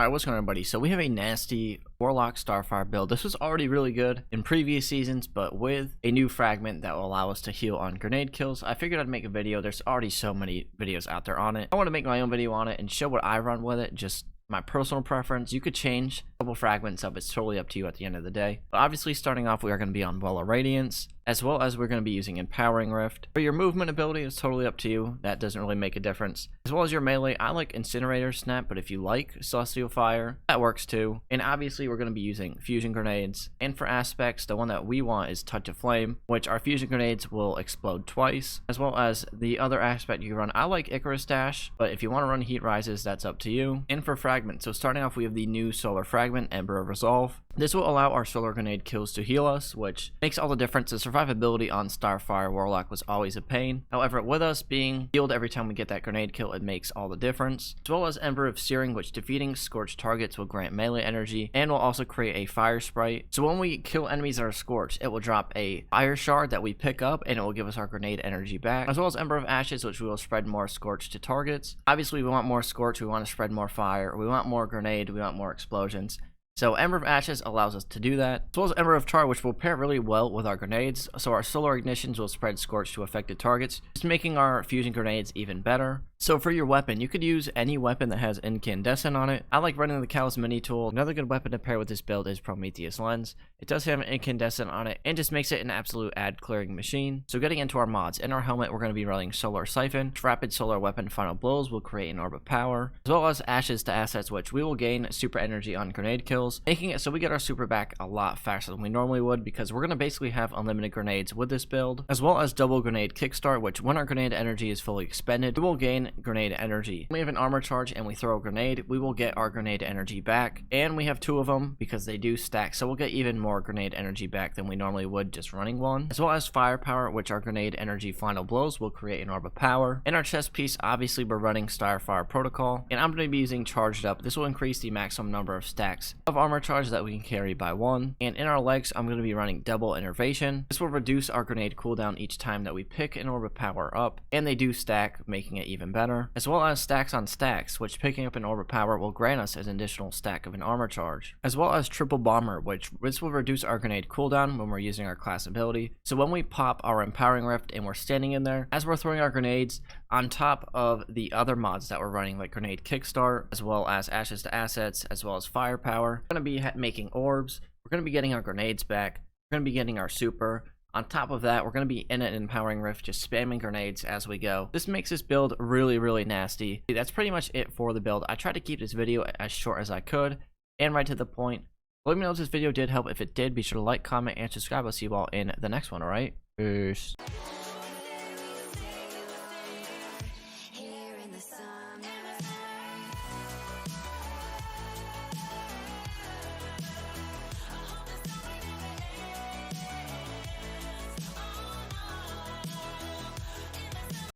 Alright, what's going on, everybody? So we have a nasty Warlock Starfire build. This was already really good in previous seasons, but with a new fragment that will allow us to heal on grenade kills, I figured I'd make a video. There's already so many videos out there on it. I want to make my own video on it and show what I run with it, just my personal preference. You could change a couple fragments up. It's totally up to you at the end of the day. But obviously, starting off, we are going to be on Well of Radiance, as well as we're going to be using Empowering Rift. For your movement ability, it's totally up to you. That doesn't really make a difference. As well as your melee, I like Incinerator Snap, but if you like Celestial Fire, that works too. And obviously, we're going to be using Fusion Grenades. And for aspects, the one that we want is Touch of Flame, which our Fusion Grenades will explode twice. As well as the other aspect you run, I like Icarus Dash, but if you want to run Heat Rises, that's up to you. And for fragments, so starting off, we have the new Solar Fragment, Ember of Resolve. This will allow our solar grenade kills to heal us, which makes all the difference. The survivability on Starfire Warlock was always a pain. However, with us being healed every time we get that grenade kill, it makes all the difference. As well as Ember of Searing, which defeating scorched targets will grant melee energy and will also create a fire sprite. So when we kill enemies that are scorched, it will drop a fire shard that we pick up and it will give us our grenade energy back. As well as Ember of Ashes, which we will spread more scorched to targets. Obviously, we want more scorch, we want to spread more fire, we want more grenade, we want more explosions. So Ember of Ashes allows us to do that, as well as Ember of Tar, which will pair really well with our grenades. So our solar ignitions will spread scorch to affected targets, just making our fusion grenades even better. So for your weapon, you could use any weapon that has incandescent on it. I like running the Callus Mini tool. Another good weapon to pair with this build is Prometheus Lens. It does have an incandescent on it and just makes it an absolute ad clearing machine. So getting into our mods, in our helmet, we're going to be running Solar Siphon. Rapid Solar Weapon Final Blows will create an orb of power, as well as Ashes to Assets, which we will gain super energy on grenade kills, making it so we get our super back a lot faster than we normally would, because we're going to basically have unlimited grenades with this build, as well as double grenade kickstart, which when our grenade energy is fully expended, we will gain grenade energy. When we have an armor charge and we throw a grenade, we will get our grenade energy back, and we have two of them because they do stack, so we'll get even more grenade energy back than we normally would just running one. As well as firepower, which our grenade energy final blows will create an orb of power. In our chest piece, obviously we're running Starfire protocol, and I'm going to be using charged up. This will increase the maximum number of stacks of armor charge that we can carry by one. And in our legs, I'm going to be running double innervation. This will reduce our grenade cooldown each time that we pick an orb of power up, and they do stack, making it even better. As well as stacks on stacks, which picking up an orb of power will grant us an additional stack of an armor charge. As well as triple bomber, which this will reduce our grenade cooldown when we're using our class ability. So when we pop our empowering rift and we're standing in there, as we're throwing our grenades on top of the other mods that we're running, like grenade kickstart, as well as Ashes to Assets, as well as firepower, we're going to be making orbs, we're going to be getting our grenades back, we're going to be getting our super. On top of that, we're going to be in an empowering rift, just spamming grenades as we go. This makes this build really nasty. That's pretty much it for the build. I tried to keep this video as short as I could and right to the point. Let me know if this video did help. If it did, be sure to like, comment, and subscribe. I'll see you all in the next one, alright? Peace.